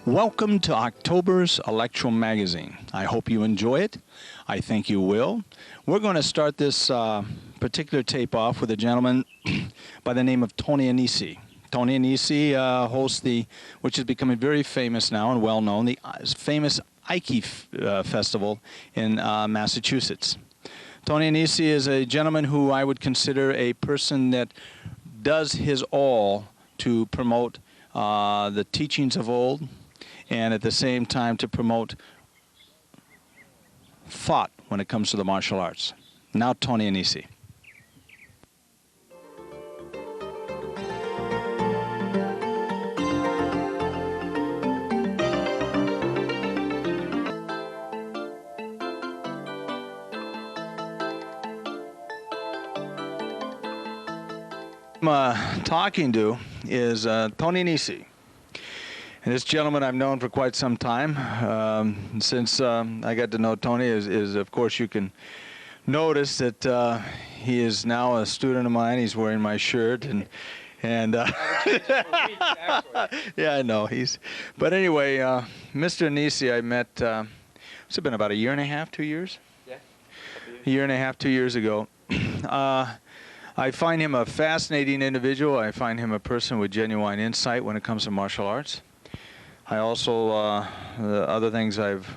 Welcome to October's Electro Magazine. I hope you enjoy it. I think you will. We're going to start this particular tape off with a gentleman by the name of Tony Anisi. Tony Anisi hosts which is becoming very famous now and well known, the famous Ike Festival in Massachusetts. Tony Anisi is a gentleman who I would consider a person that does his all to promote the teachings of old, and at the same time to promote thought when it comes to the martial arts. Now Tony Anisi. I'm talking to is Tony Anisi. And this gentleman I've known for quite some time. Since I got to know Tony, is of course you can notice that he is now a student of mine. He's wearing my shirt, and yeah, I know But anyway, Mr. Anisi, I met. It's been about a year and a half, 2 years. Yeah. A year and a half, 2 years ago. I find him a fascinating individual. I find him a person with genuine insight when it comes to martial arts. I also, the other things I've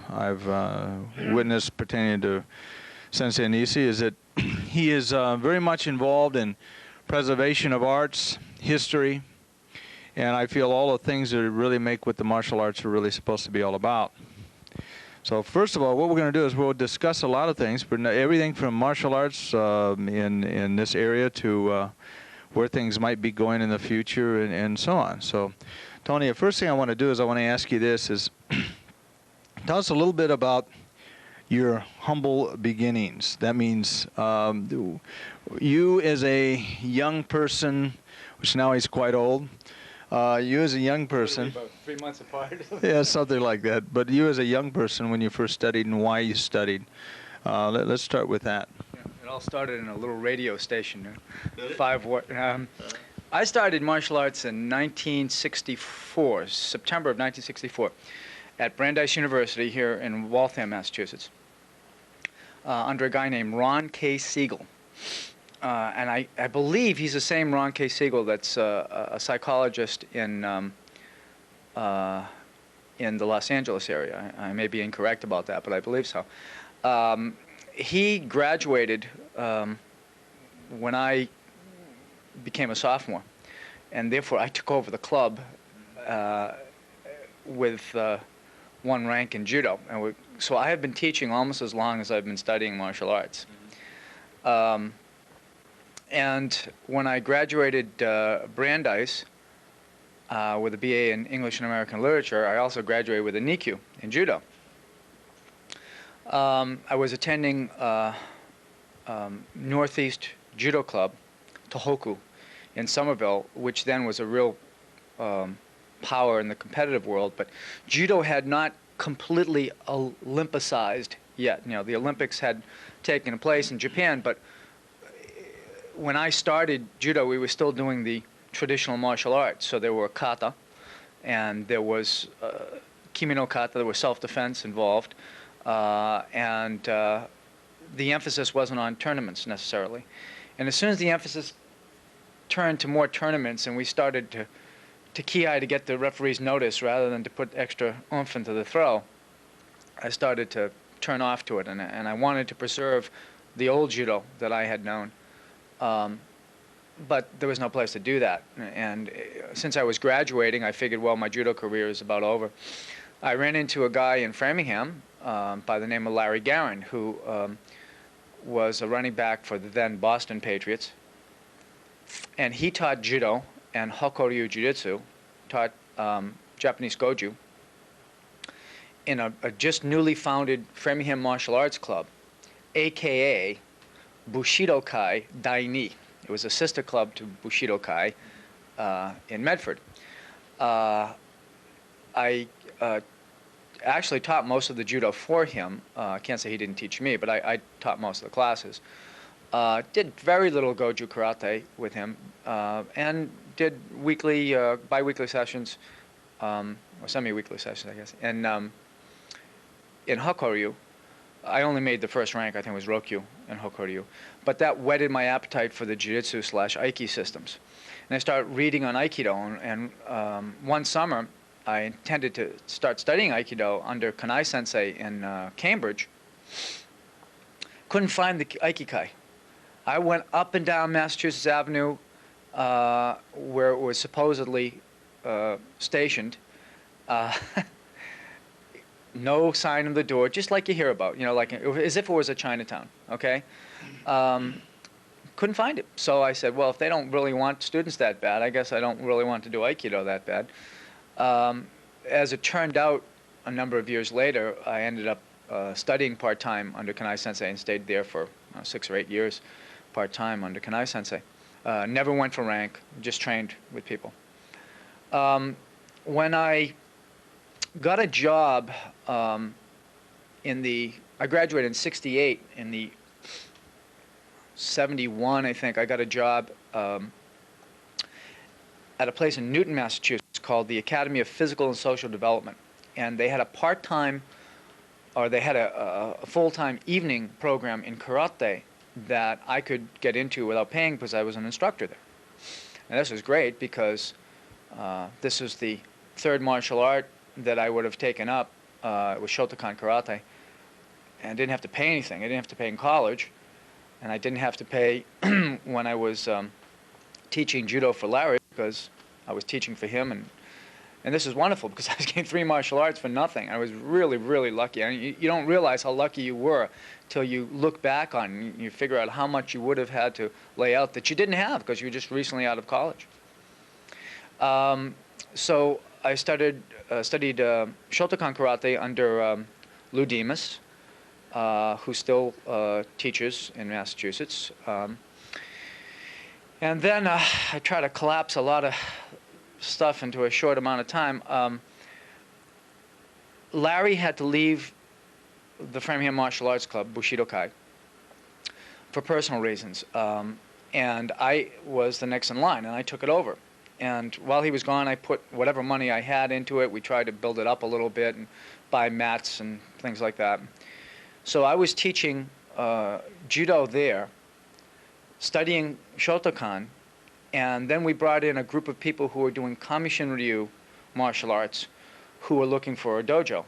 witnessed pertaining to Sensei Anisi is that he is very much involved in preservation of arts, history, and I feel all the things that really make what the martial arts are really supposed to be all about. So first of all, what we're going to do is we'll discuss a lot of things, but everything from martial arts in this area to where things might be going in the future and so on. So, Tony, the first thing I want to do is I want to ask you this is, tell us a little bit about your humble beginnings. That means you as a young person, which now he's quite old, you as a young person. About 3 months apart. Yeah, something like that. But you as a young person, when you first studied and why you studied, let's start with that. Yeah, it all started in a little radio station. I started martial arts in 1964, September of 1964, at Brandeis University here in Waltham, Massachusetts, under a guy named Ron K. Siegel. And I believe he's the same Ron K. Siegel that's a psychologist in the Los Angeles area. I may be incorrect about that, but I believe so. He graduated when I became a sophomore, and therefore I took over the club with one rank in judo. And so I have been teaching almost as long as I've been studying martial arts. And when I graduated Brandeis with a BA in English and American Literature, I also graduated with a NIKU in judo. I was attending Northeast Judo Club, Tohoku, in Somerville, which then was a real power in the competitive world. But judo had not completely Olympicized yet. You know, the Olympics had taken place in Japan, but when I started judo, we were still doing the traditional martial arts. So there were kata, and there was kimono kata, there was self-defense involved, and the emphasis wasn't on tournaments necessarily. And as soon as the emphasis turned to more tournaments and we started to ki-eye to get the referee's notice rather than to put extra oomph into the throw, I started to turn off to it, and I wanted to preserve the old judo that I had known. But there was no place to do that. And since I was graduating, I figured, well, my judo career is about over. I ran into a guy in Framingham by the name of Larry Guerin, who was a running back for the then Boston Patriots. And he taught judo and Hokoryu Jiu-Jitsu, taught Japanese Goju, in a just newly founded Framingham Martial Arts Club, a.k.a. Bushido Kai Daini. It was a sister club to Bushido Kai in Medford. I actually taught most of the judo for him. I can't say he didn't teach me, but I taught most of the classes. Did very little Goju karate with him, and did weekly, bi-weekly sessions or semi-weekly sessions, I guess. And in Hokoryu, I only made the first rank, I think it was Rokyu in Hokoryu. But that whetted my appetite for the Jiu-Jitsu/Aiki systems. And I started reading on Aikido, and one summer, I intended to start studying Aikido under Kanai Sensei in Cambridge. Couldn't find the Aikikai. I went up and down Massachusetts Avenue where it was supposedly stationed. No sign on the door, just like you hear about, you know, like as if it was a Chinatown, okay? Couldn't find it. So I said, well, if they don't really want students that bad, I guess I don't really want to do Aikido that bad. As it turned out, a number of years later, I ended up studying part-time under Kanai Sensei and stayed there for 6 or 8 years part-time under Kanai Sensei. Never went for rank, just trained with people. When I got a job I graduated in '68. In the '71, I think, I got a job at a place in Newton, Massachusetts called the Academy of Physical and Social Development. And they had a part-time, or they had a full-time evening program in karate that I could get into without paying because I was an instructor there. And this was great because this was the third martial art that I would have taken up. It was Shotokan karate. And I didn't have to pay anything. I didn't have to pay in college. And I didn't have to pay when I was teaching judo for Larry because I was teaching for him. And this is wonderful because I was getting 3 martial arts for nothing. I was really, really lucky. I mean, you don't realize how lucky you were till you look back on it and you figure out how much you would have had to lay out that you didn't have because you were just recently out of college. So I studied Shotokan karate under Lou Demas, who still teaches in Massachusetts. And then I tried to collapse a lot of stuff into a short amount of time. Larry had to leave the Framingham Martial Arts Club, Bushido-kai, for personal reasons. And I was the next in line, and I took it over. And while he was gone, I put whatever money I had into it. We tried to build it up a little bit and buy mats and things like that. So I was teaching judo there, studying Shotokan, and then we brought in a group of people who were doing Kamishin-ryu martial arts who were looking for a dojo.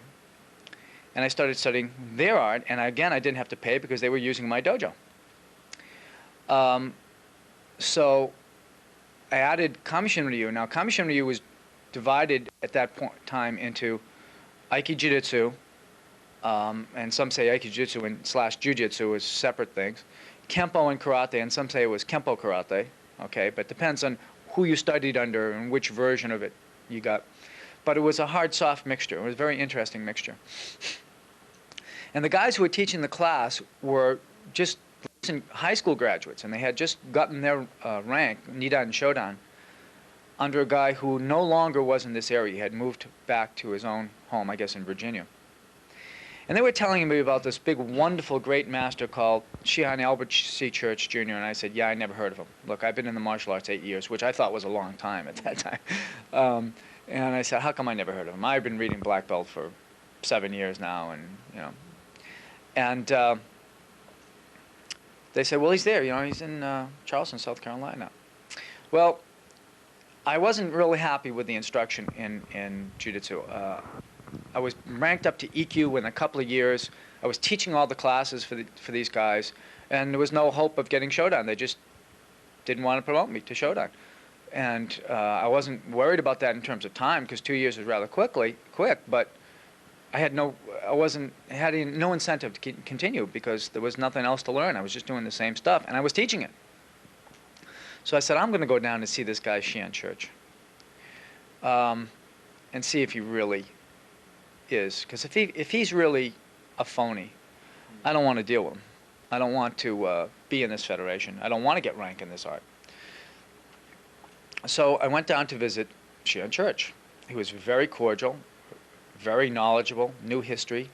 And I started studying their art, and again, I didn't have to pay because they were using my dojo. So I added Kamishin-ryu. Now, Kamishin-ryu was divided at that point time into Aiki-jitsu, and some say Aiki-jitsu and / Jiu-jitsu as separate things, Kempo and karate, and some say it was Kempo karate, okay, but depends on who you studied under and which version of it you got. But it was a hard-soft mixture. It was a very interesting mixture. And the guys who were teaching the class were just recent high school graduates, and they had just gotten their rank, Nidan Shodan, under a guy who no longer was in this area. He had moved back to his own home, I guess in Virginia. And they were telling me about this big, wonderful, great master called Shihan Albert C. Church, Jr., and I said, yeah, I never heard of him. Look, I've been in the martial arts 8 years, which I thought was a long time at that time. And I said, how come I never heard of him? I've been reading Black Belt for 7 years now, and, you know. And they said, well, he's there, you know, he's in Charleston, South Carolina. Well, I wasn't really happy with the instruction in Jiu-Jitsu. I was ranked up to EQ in a couple of years. I was teaching all the classes for these guys, and there was no hope of getting Shodan. They just didn't want to promote me to Shodan. And I wasn't worried about that in terms of time, because 2 years was rather quick, but I had no incentive to continue because there was nothing else to learn. I was just doing the same stuff, and I was teaching it. So I said, I'm going to go down and see this guy, Shihan Church, and see if he really is. Because if he's really a phony, I don't want to deal with him. I don't want to be in this federation. I don't want to get rank in this art. So I went down to visit Shihan Church. He was very cordial, very knowledgeable, knew history,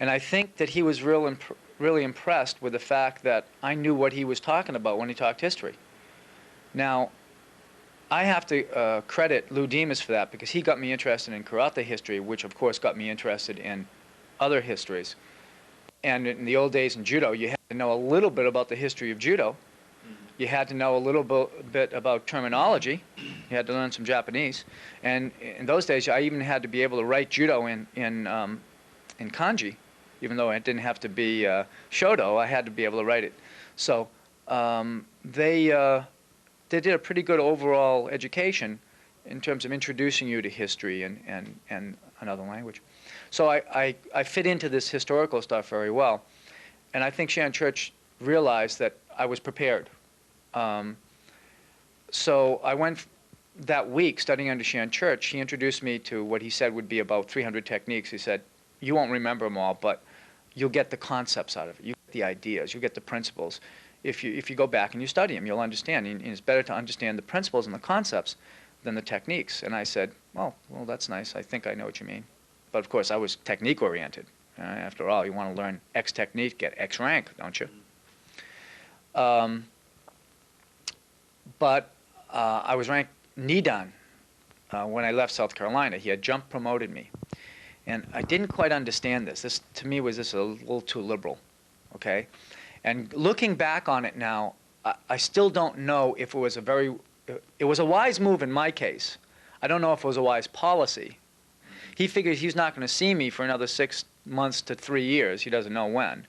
and I think that he was really impressed with the fact that I knew what he was talking about when he talked history. Now, I have to credit Lou Demas for that, because he got me interested in karate history, which of course got me interested in other histories. And in the old days in judo, you had to know a little bit about the history of judo. You had to know a little bit about terminology. You had to learn some Japanese. And in those days, I even had to be able to write judo in kanji, even though it didn't have to be shodo. I had to be able to write it. So they did a pretty good overall education in terms of introducing you to history and another language. So I fit into this historical stuff very well. And I think Shan Church realized that I was prepared. So I went that week studying under Shan Church. He introduced me to what he said would be about 300 techniques. He said, you won't remember them all, but you'll get the concepts out of it. You get the ideas. You get the principles. If you go back and you study them, you'll understand. And it's better to understand the principles and the concepts than the techniques. And I said, well, that's nice. I think I know what you mean. But of course, I was technique-oriented. After all, you want to learn X technique, get X rank, don't you? But I was ranked Nidan when I left South Carolina. He had jump promoted me. And I didn't quite understand this. This, to me, was just a little too liberal, okay? And looking back on it now, I still don't know if it was it was a wise move in my case. I don't know if it was a wise policy. He figured he's not going to see me for another 6 months to 3 years. He doesn't know when.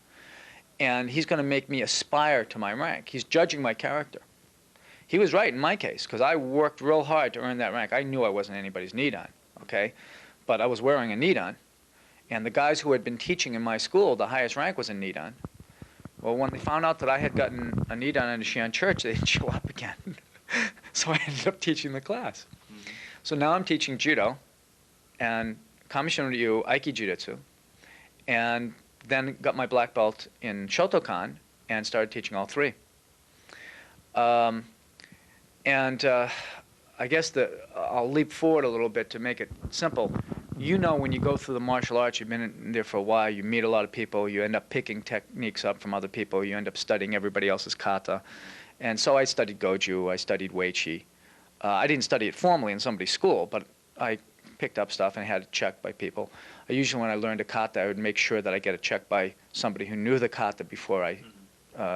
And he's going to make me aspire to my rank. He's judging my character. He was right in my case, because I worked real hard to earn that rank. I knew I wasn't anybody's Nidan, okay? But I was wearing a Nidan. And the guys who had been teaching in my school, the highest rank was a Nidan. Well, when they found out that I had gotten a Nidan in the Shan Church, they didn't show up again. So I ended up teaching the class. Mm-hmm. So now I'm teaching judo and Kamishino Ryu Aiki Jiu-Jitsu, and then got my black belt in Shotokan and started teaching all three. I guess I'll leap forward a little bit to make it simple. You know, when you go through the martial arts, you've been in there for a while, you meet a lot of people, you end up picking techniques up from other people, you end up studying everybody else's kata. And so I studied Goju, I studied Weichi. I didn't study it formally in somebody's school, but I picked up stuff and had it checked by people. Usually when I learned a kata, I would make sure that I get it checked by somebody who knew the kata before I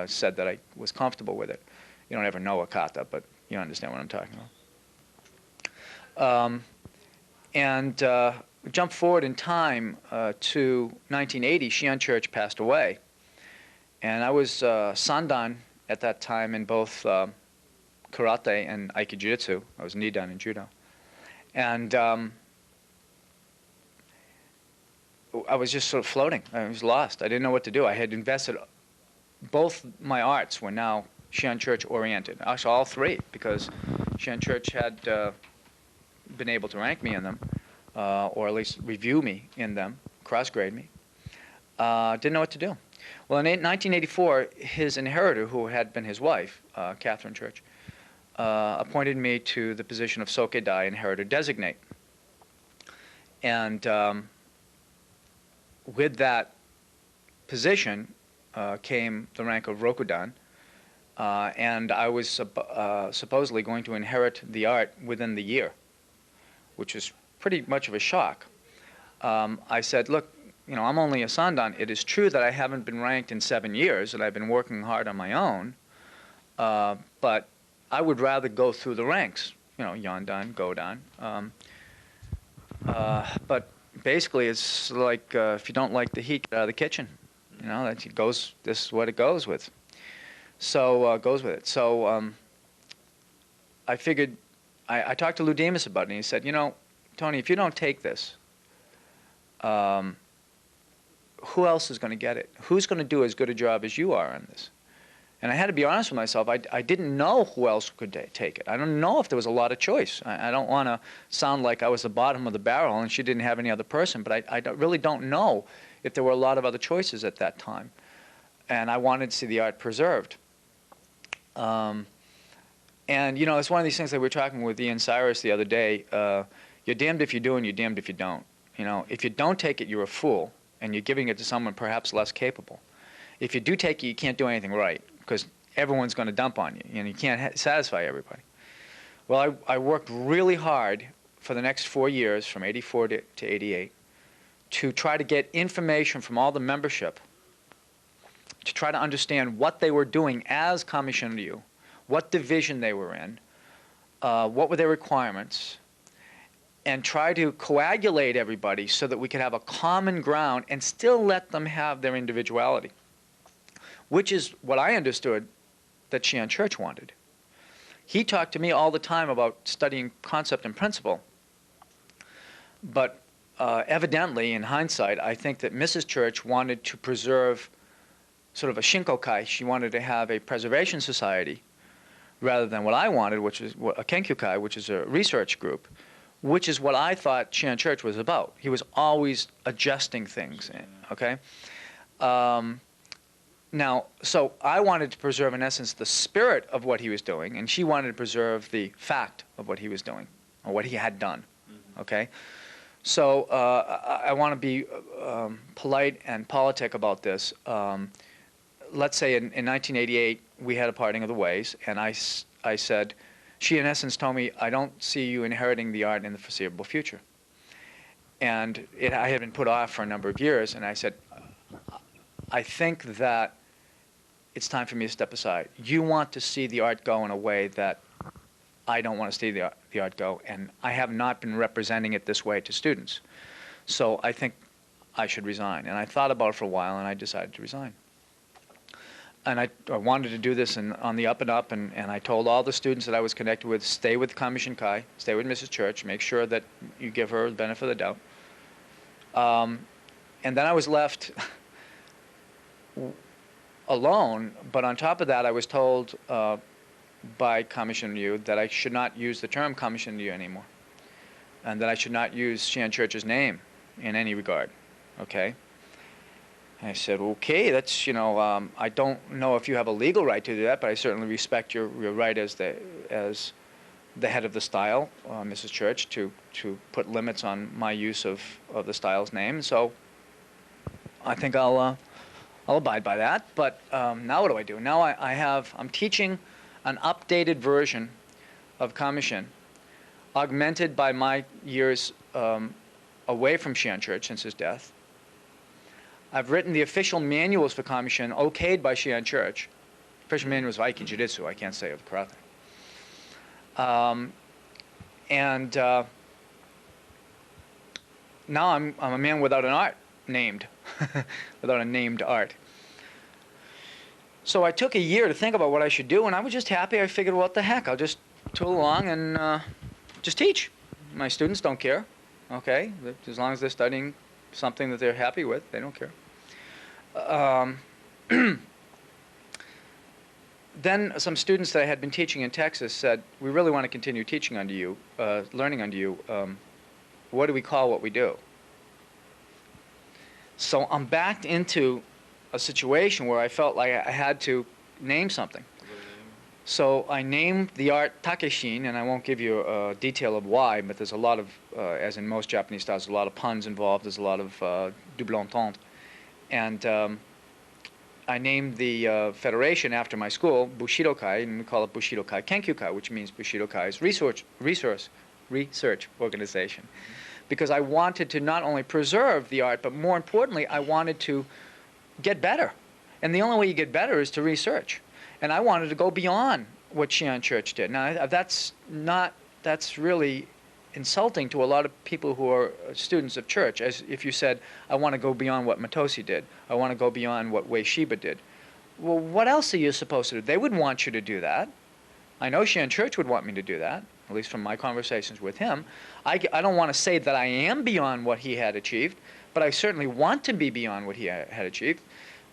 said that I was comfortable with it. You don't ever know a kata, but you understand what I'm talking about. Jump forward in time to 1980, Shion Church passed away. And I was Sandan at that time in both karate and Aiki Jiu-Jitsu. I was Nidan in judo. And I was just sort of floating. I was lost. I didn't know what to do. I had invested, both my arts were now Shion Church oriented. Actually, all three, because Shion Church had been able to rank me in them, or at least review me in them, cross-grade me. Didn't know what to do. Well, in 1984, his inheritor, who had been his wife, Catherine Church, appointed me to the position of Sokedai Inheritor Designate. And with that position came the rank of Rokudan, and I was supposedly going to inherit the art within the year, which was pretty much of a shock. I said, look, you know, I'm only a Sandan. It is true that I haven't been ranked in 7 years, and I've been working hard on my own, but I would rather go through the ranks, you know, Yondan, Godan. But basically, it's like if you don't like the heat, get out of the kitchen. You know, this is what it goes with. So goes with it. So I figured, I talked to Lou Demas about it, and he said, you know, Tony, if you don't take this, who else is going to get it? Who's going to do as good a job as you are on this? And I had to be honest with myself. I didn't know who else could take it. I don't know if there was a lot of choice. I don't want to sound like I was the bottom of the barrel and she didn't have any other person, but I really don't know if there were a lot of other choices at that time. And I wanted to see the art preserved. And, you know, it's one of these things that we were talking with Ian Cyrus the other day. You're damned if you do and you're damned if you don't. You know, if you don't take it, you're a fool, and you're giving it to someone perhaps less capable. If you do take it, you can't do anything right, because everyone's going to dump on you, and you can't satisfy everybody. Well, I worked really hard for the next 4 years, from 84 to 88, to try to get information from all the membership to try to understand what they were doing as Kamishin Ryu, what division they were in, what were their requirements, and try to coagulate everybody so that we could have a common ground and still let them have their individuality, which is what I understood that Shihan Church wanted. He talked to me all the time about studying concept and principle, but evidently, in hindsight, I think that Mrs. Church wanted to preserve sort of a Shinkokai. She wanted to have a preservation society rather than what I wanted, which is a Kenkyukai, which is a research group, which is what I thought Shihan Church was about. He was always adjusting things, okay? Now, so I wanted to preserve, in essence, the spirit of what he was doing, and she wanted to preserve the fact of what he was doing, or what he had done, okay? So I want to be polite and politic about this. Let's say in 1988, we had a parting of the ways, and I said, she in essence told me, I don't see you inheriting the art in the foreseeable future. And I had been put off for a number of years, and I said, I think that it's time for me to step aside. You want to see the art go in a way that I don't want to see the art go, and I have not been representing it this way to students. So I think I should resign. And I thought about it for a while, and I decided to resign. And I wanted to do this on the up and up, and I told all the students that I was connected with, stay with Kamishin Kai, stay with Mrs. Church, make sure that you give her the benefit of the doubt. And then I was left alone, but on top of that, I was told by Kamishin Ryu that I should not use the term Kamishin Ryu anymore, and that I should not use Shihan Church's name in any regard, okay? I said, okay, that's, I don't know if you have a legal right to do that, but I certainly respect your right as the head of the style, Mrs. Church, to put limits on my use of the style's name. So I think I'll abide by that. But now what do I do? Now I'm teaching an updated version of Kamishin, augmented by my years away from Shihan Church since his death. I've written the official manuals for Kamishin, okayed by Shihan Church. Official manuals of Aikin Jiu-Jitsu, I can't say of karate. Now I'm a man without an art named, without a named art. So I took a year to think about what I should do, and I was just happy. I figured, what the heck, I'll just tool along and just teach. My students don't care, okay? As long as they're studying something that they're happy with, they don't care. Then some students that I had been teaching in Texas said, we really want to continue teaching under you, learning under you. What do we call what we do? So I'm backed into a situation where I felt like I had to name something. So I named the art Takeshin, and I won't give you a detail of why, but there's a lot of, as in most Japanese styles, a lot of puns involved, there's a lot of double entendre. And I named the federation after my school, Bushido-kai, and we call it Bushido-kai Kenkyukai, which means Bushido-kai's research organization. Because I wanted to not only preserve the art, but more importantly, I wanted to get better. And the only way you get better is to research. And I wanted to go beyond what Shihan Church did. Now, that's really insulting to a lot of people who are students of church, as if you said, I want to go beyond what Matosi did. I want to go beyond what Wei Shiba did. Well, what else are you supposed to do? They would want you to do that. I know Shihan Church would want me to do that, at least from my conversations with him. I don't want to say that I am beyond what he had achieved, but I certainly want to be beyond what he had achieved,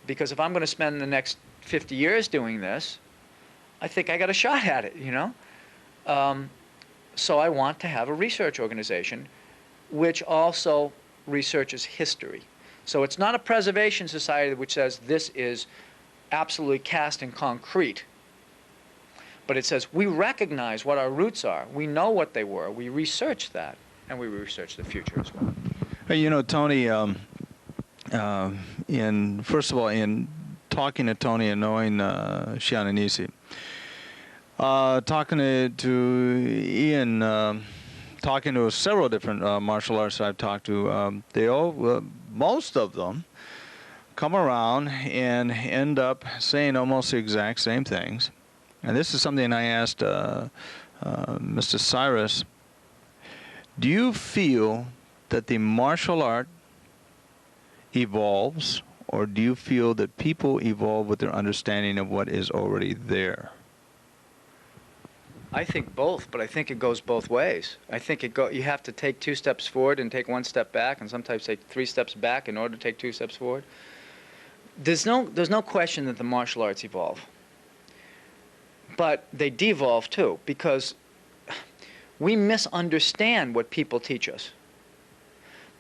because if I'm going to spend the next 50 years doing this, I think I got a shot at it, So I want to have a research organization which also researches history. So it's not a preservation society which says this is absolutely cast in concrete, but it says we recognize what our roots are, we know what they were, we research that, and we research the future as well. Hey, Tony, first of all, in talking to Tony and knowing Shihan Anisi, Talking to Ian, talking to several different martial artists I've talked to, they all, most of them, come around and end up saying almost the exact same things. And this is something I asked Mr. Cyrus. Do you feel that the martial art evolves, or do you feel that people evolve with their understanding of what is already there? I think both, but I think it goes both ways. I think you have to take 2 steps forward and take 1 step back, and sometimes take 3 steps back in order to take 2 steps forward. There's no question that the martial arts evolve. But they devolve too, because we misunderstand what people teach us.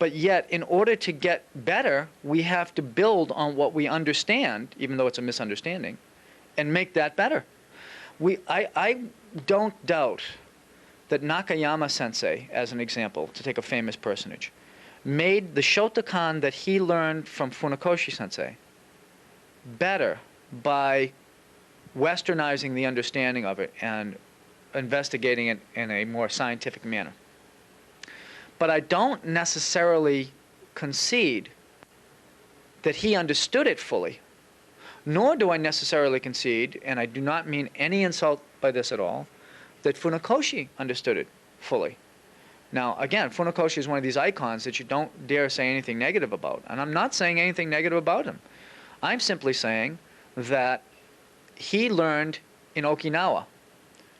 But yet, in order to get better, we have to build on what we understand, even though it's a misunderstanding, and make that better. I don't doubt that Nakayama Sensei, as an example, to take a famous personage, made the Shotokan that he learned from Funakoshi Sensei better by westernizing the understanding of it and investigating it in a more scientific manner. But I don't necessarily concede that he understood it fully, nor do I necessarily concede, and I do not mean any insult by this at all, that Funakoshi understood it fully. Now, again, Funakoshi is one of these icons that you don't dare say anything negative about, and I'm not saying anything negative about him. I'm simply saying that he learned in Okinawa,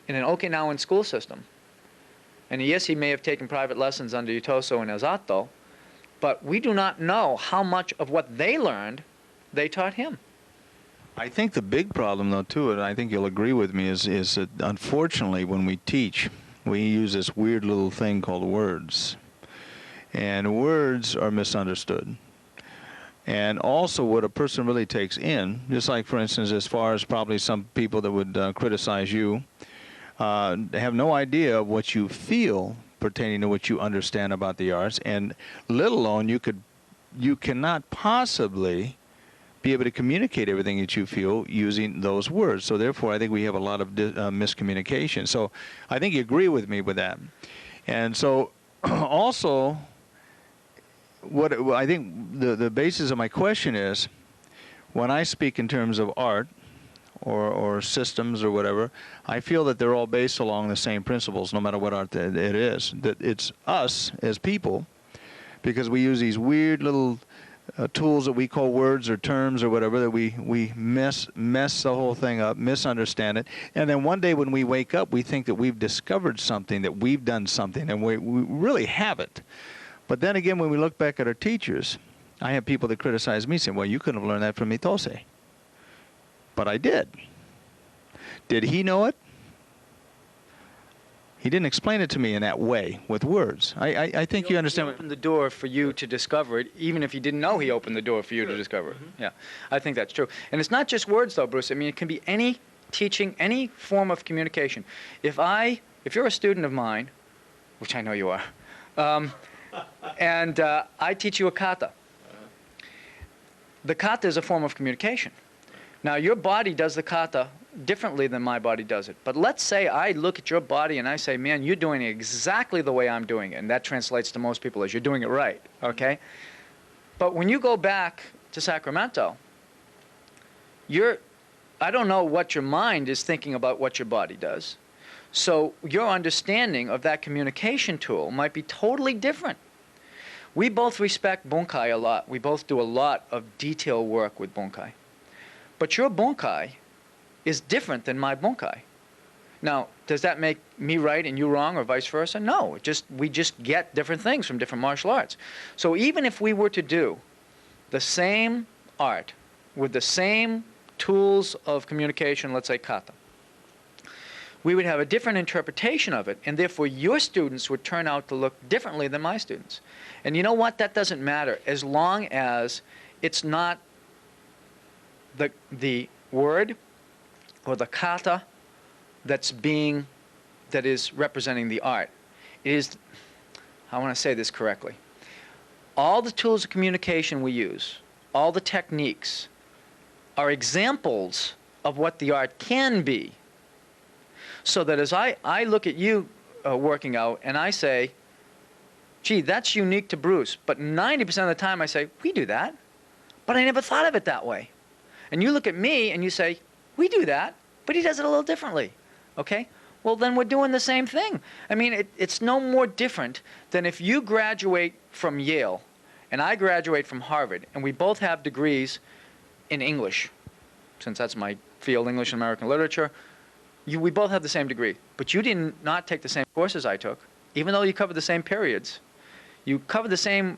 in an Okinawan school system. And yes, he may have taken private lessons under Utoso and Ezato, but we do not know how much of what they learned they taught him. I think the big problem, though, too, and I think you'll agree with me, is that unfortunately when we teach, we use this weird little thing called words. And words are misunderstood. And also what a person really takes in, just like, for instance, as far as probably some people that would criticize you, have no idea of what you feel pertaining to what you understand about the arts, and let alone you cannot possibly be able to communicate everything that you feel using those words. So therefore, I think we have a lot of miscommunication. So I think you agree with me with that. And so also, what I think the basis of my question is, when I speak in terms of art, or systems or whatever, I feel that they're all based along the same principles, no matter what art it is. That it's us as people, because we use these weird little tools that we call words or terms or whatever, that we mess the whole thing up, misunderstand it, and then one day when we wake up, we think that we've discovered something, that we've done something, and we really haven't. But then again, when we look back at our teachers, I have people that criticize me saying, well, you couldn't have learned that from Mitose. But I did. Did he know it? He didn't explain it to me in that way, with words. I think you understand. He opened the door for you to discover it, even if you didn't know he opened the door for you to discover it. Yeah, I think that's true. And it's not just words, though, Bruce. I mean, it can be any teaching, any form of communication. If you're a student of mine, which I know you are, and I teach you a kata, the kata is a form of communication. Now, your body does the kata differently than my body does it. But let's say I look at your body and I say, man, you're doing it exactly the way I'm doing it. And that translates to most people as you're doing it right, okay? But when you go back to Sacramento, I don't know what your mind is thinking about what your body does. So your understanding of that communication tool might be totally different. We both respect bunkai a lot. We both do a lot of detail work with bunkai. But your bunkai is different than my bunkai. Now, does that make me right and you wrong, or vice versa? No. We just get different things from different martial arts. So even if we were to do the same art with the same tools of communication, let's say kata, we would have a different interpretation of it, and therefore your students would turn out to look differently than my students. And you know what? That doesn't matter, as long as it's not the word or the kata that is representing the art. It is, I want to say this correctly, all the tools of communication we use, all the techniques, are examples of what the art can be. So that as I look at you working out and I say, gee, that's unique to Bruce. But 90% of the time I say, we do that. But I never thought of it that way. And you look at me and you say, we do that, but he does it a little differently. Okay? Well, then we're doing the same thing. I mean, it's no more different than if you graduate from Yale and I graduate from Harvard, and we both have degrees in English, since that's my field, English and American literature. We both have the same degree, but you did not take the same courses I took, even though you covered the same periods. You covered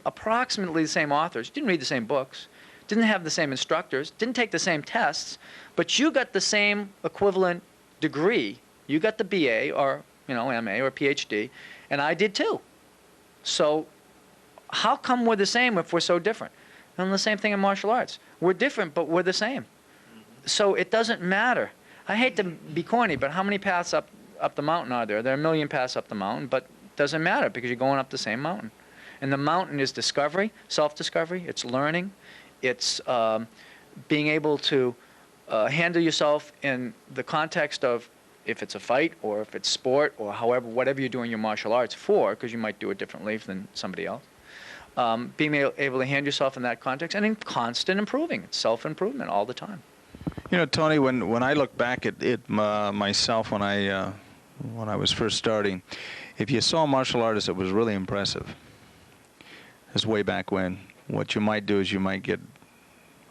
approximately the same authors, didn't read the same books, didn't have the same instructors, didn't take the same tests, but you got the same equivalent degree. You got the BA or, MA or PhD, and I did too. So how come we're the same if we're so different? And the same thing in martial arts. We're different, but we're the same. So it doesn't matter. I hate to be corny, but how many paths up the mountain are there? There are a million paths up the mountain, but it doesn't matter because you're going up the same mountain. And the mountain is discovery, self-discovery. It's learning. It's being able to handle yourself in the context of if it's a fight or if it's sport or whatever you're doing your martial arts for, because you might do it differently than somebody else. Being able to handle yourself in that context and in constant improving, self-improvement all the time. Tony, when I look back at it myself when I was first starting, if you saw a martial artist that was really impressive, this way back when, what you might do is you might get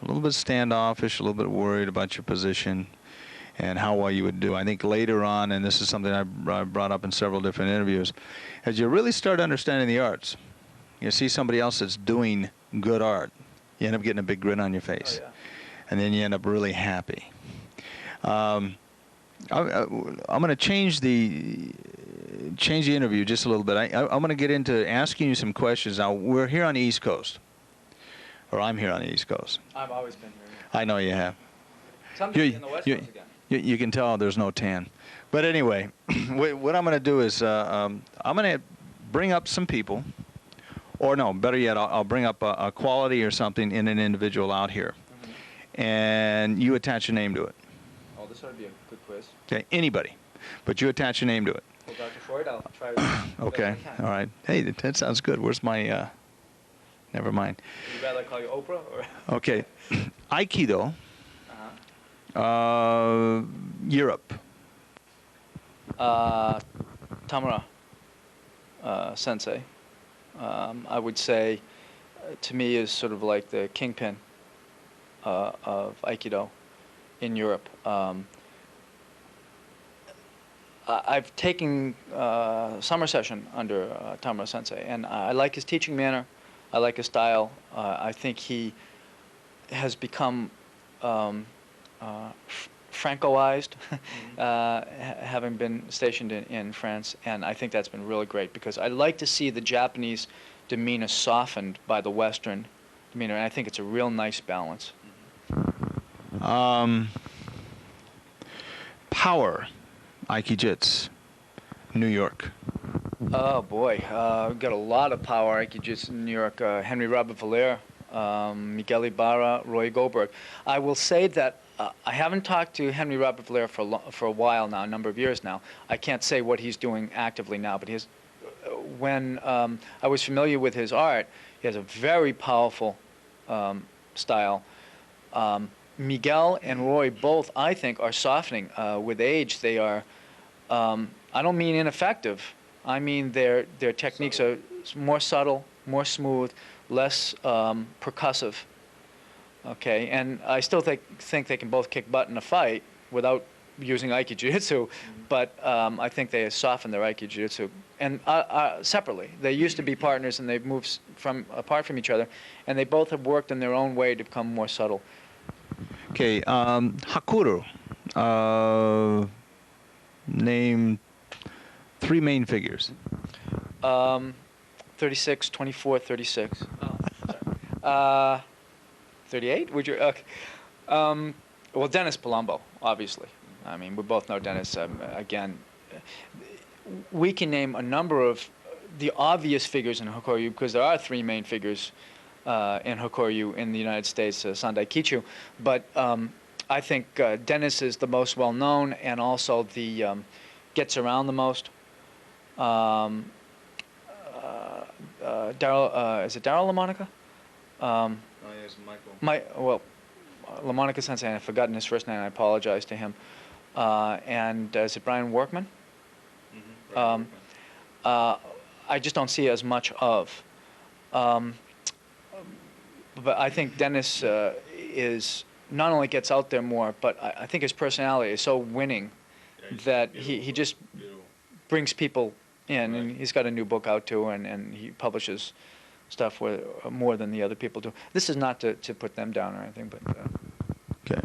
a little bit standoffish, a little bit worried about your position and how well you would do. I think later on, and this is something I brought up in several different interviews, as you really start understanding the arts, you see somebody else that's doing good art, you end up getting a big grin on your face. Oh, yeah. And then you end up really happy. I'm going to change the interview just a little bit. I'm going to get into asking you some questions. Now, we're here on the East Coast, or I'm here on the East Coast. I've always been here. I know you have. Someday in the West Coast again. You can tell there's no tan. But anyway, what I'm going to do is I'm going to bring up some people, or no, better yet, I'll bring up a quality or something in an individual out here. And you attach a name to it. Oh, this ought to be a good quiz. Okay, anybody. But you attach a name to it. Well, Dr. Freud, I'll try okay, all right. Hey, that sounds good. Where's my, never mind. Would you rather call you Oprah? Or? Okay. Aikido. Europe. Tamura Sensei, I would say, to me, is sort of like the kingpin of Aikido in Europe. I've taken summer session under Tamura Sensei, and I like his teaching manner. I like his style. I think he has become Francoized, having been stationed in France, and I think that's been really great because I like to see the Japanese demeanor softened by the Western demeanor, and I think it's a real nice balance. Power, Aikijitsu, New York. Oh boy, we've got a lot of power Aikijitsu in New York. Henry Robert Valère, Miguel Ibarra, Roy Goldberg. I will say that I haven't talked to Henry Robert Valère for a while now, a number of years now. I can't say what he's doing actively now, but when I was familiar with his art, he has a very powerful style. Miguel and Roy both, I think, are softening. With age, they are, I don't mean ineffective. I mean their techniques are more subtle, more smooth, less percussive. Okay, and I still think they can both kick butt in a fight without using Aikijitsu, but I think they soften their Aikijitsu. And separately, they used to be partners, and they've moved apart from each other, and they both have worked in their own way to become more subtle. Okay, Hakuru. Name 3 main figures. 36, 24, 36. Oh, 38? Would you? Okay. Well, Dennis Palumbo, obviously. I mean, we both know Dennis. Again, we can name a number of the obvious figures in Hokoryu because there are 3 main figures in Hokoryu in the United States, Sandai Kichu. But I think Dennis is the most well-known, and also gets around the most. Daryl, is it Daryl LaMonica? Oh, yes, Michael. Well, LaMonica Sensei, I've forgotten his first name, I apologize to him. And is it Brian Workman? Mm-hmm. Brian Workman. I just don't see as much of. But I think Dennis is not only gets out there more, but I think his personality is so winning that he just brings people in. Right. And he's got a new book out too, and he publishes stuff more than the other people do. This is not to put them down or anything, but. Okay.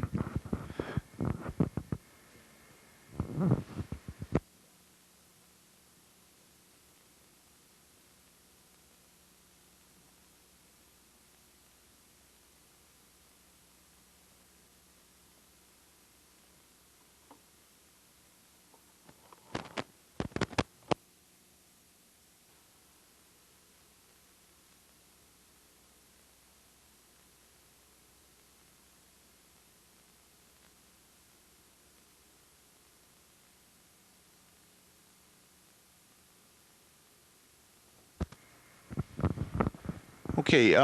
Okay,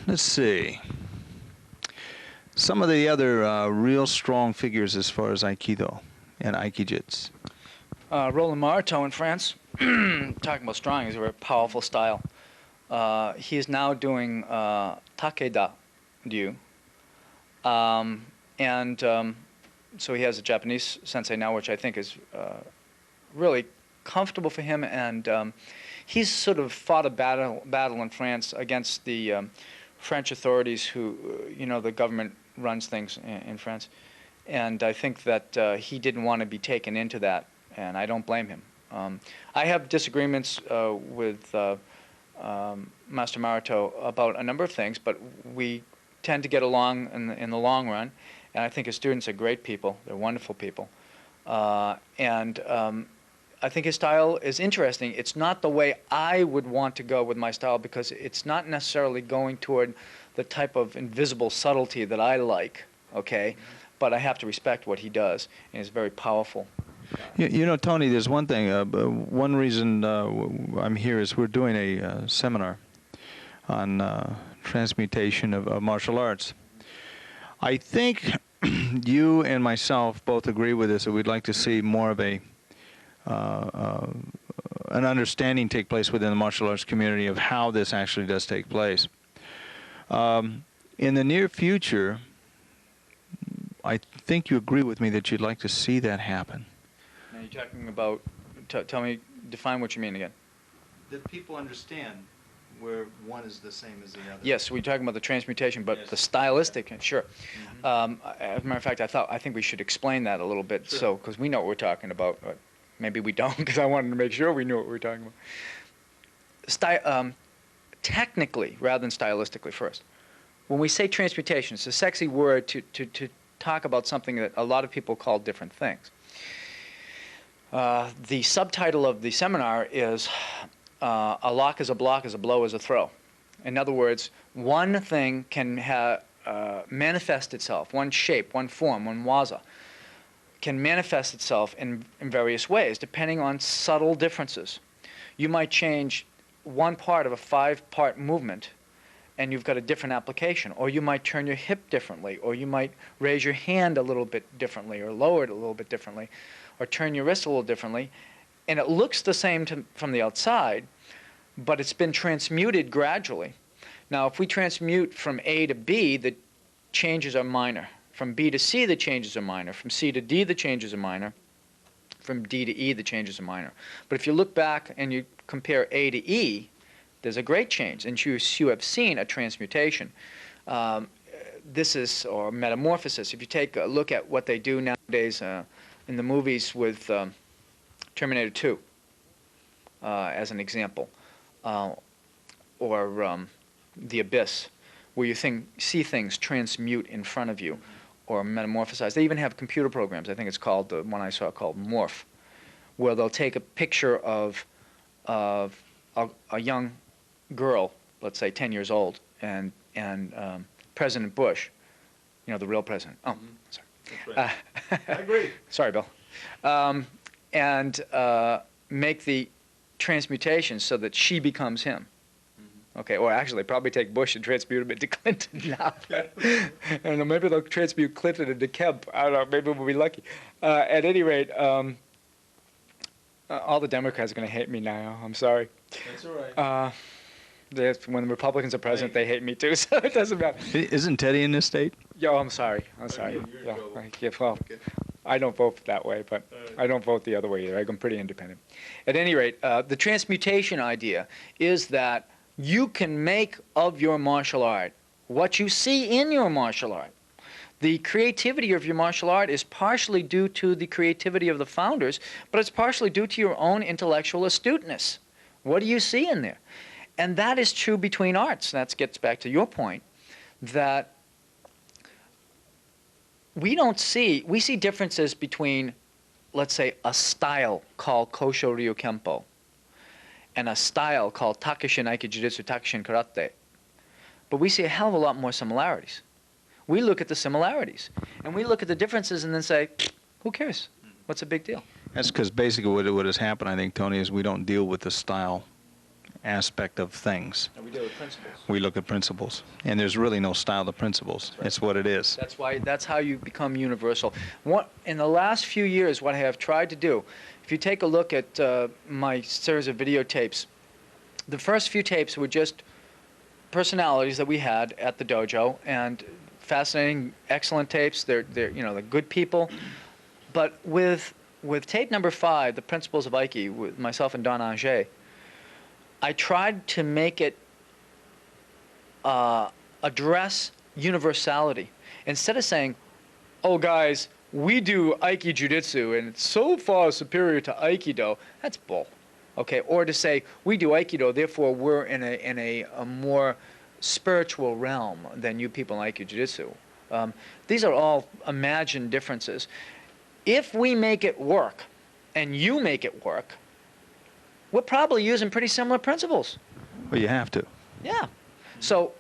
let's see. Some of the other real strong figures as far as Aikido and Aikijits. Roland Marteau in France, talking about strong, he's a very powerful style. He is now doing Takeda Ryu. So he has a Japanese sensei now, which I think is really comfortable for him, and he's sort of fought a battle in France against the French authorities who, the government runs things in France. And I think that he didn't want to be taken into that, and I don't blame him. I have disagreements with Master Marito about a number of things, but we tend to get along in the long run, and I think his students are great people. They're wonderful people. I think his style is interesting. It's not the way I would want to go with my style, because it's not necessarily going toward the type of invisible subtlety that I like, okay? But I have to respect what he does, and he's very powerful. Tony, there's one thing. One reason I'm here is we're doing a seminar on transmutation of martial arts. I think you and myself both agree with this, that we'd like to see more of an understanding take place within the martial arts community of how this actually does take place. In the near future, I think you agree with me that you'd like to see that happen. Now you're talking about, tell me, define what you mean again. That people understand where one is the same as the other. Yes, we're talking about the transmutation, but yes. The stylistic, sure. Mm-hmm. As a matter of fact, I think we should explain that a little bit, sure. So because we know what we're talking about. Maybe we don't, because I wanted to make sure we knew what we were talking about. Technically, rather than stylistically first, when we say transmutation, it's a sexy word to talk about something that a lot of people call different things. The subtitle of the seminar is a lock is a block, is a blow is a throw. In other words, one thing can manifest itself, one shape, one form, one waza, can manifest itself in various ways, depending on subtle differences. You might change one part of a 5-part movement, and you've got a different application. Or you might turn your hip differently, or you might raise your hand a little bit differently, or lower it a little bit differently, or turn your wrist a little differently. And it looks the same from the outside, but it's been transmuted gradually. Now, if we transmute from A to B, the changes are minor. From B to C, the changes are minor. From C to D, the changes are minor. From D to E, the changes are minor. But if you look back and you compare A to E, there's a great change, and you have seen a transmutation. This is, or metamorphosis. If you take a look at what they do nowadays in the movies with Terminator 2, as an example, or The Abyss, where you see things transmute in front of you, or metamorphosize. They even have computer programs. I think it's called, the one I saw called Morph, where they'll take a picture of a young girl, let's say 10 years old, and President Bush, the real president. Oh, sorry. That's right. I agree. Sorry, Bill. and make the transmutation so that she becomes him. Okay, or actually, probably take Bush and transmute him into Clinton now. And maybe they'll transmute Clinton into Kemp. I don't know. Maybe we'll be lucky. At any rate, all the Democrats are going to hate me now. I'm sorry. That's all right. When the Republicans are president, they hate me too, so it doesn't matter. Isn't Teddy in this state? Yo, I'm sorry. I'm sorry. You're Yeah, well, I don't vote that way, but I don't vote the other way either. I'm pretty independent. At any rate, the transmutation idea is that you can make of your martial art what you see in your martial art. The creativity of your martial art is partially due to the creativity of the founders, but it's partially due to your own intellectual astuteness. What do you see in there? And that is true between arts. That gets back to your point, that we see differences between, let's say, a style called Kosho Ryu Kempo and a style called Takushin Aikijutsu, Takushin Karate. But we see a hell of a lot more similarities. We look at the similarities, and we look at the differences and then say, who cares? What's a big deal? That's because basically what has happened, I think, Tony, is we don't deal with the style aspect of things. And we deal with principles. We look at principles, and there's really no style to principles. Right. It's what it is. That's how you become universal. In the last few years, what I have tried to do, if you take a look at my series of videotapes, the first few tapes were just personalities that we had at the dojo, and fascinating, excellent tapes. They're good people. But with tape number 5, The Principles of Aiki, with myself and Don Anger, I tried to make it address universality. Instead of saying, oh guys, we do Aiki Jiu-Jitsu and it's so far superior to Aikido, that's bull. Okay, or to say, we do Aikido, therefore we're in a more spiritual realm than you people in Aiki Jiu-Jitsu. These are all imagined differences. If we make it work, and you make it work, we're probably using pretty similar principles. Well, you have to. Yeah. So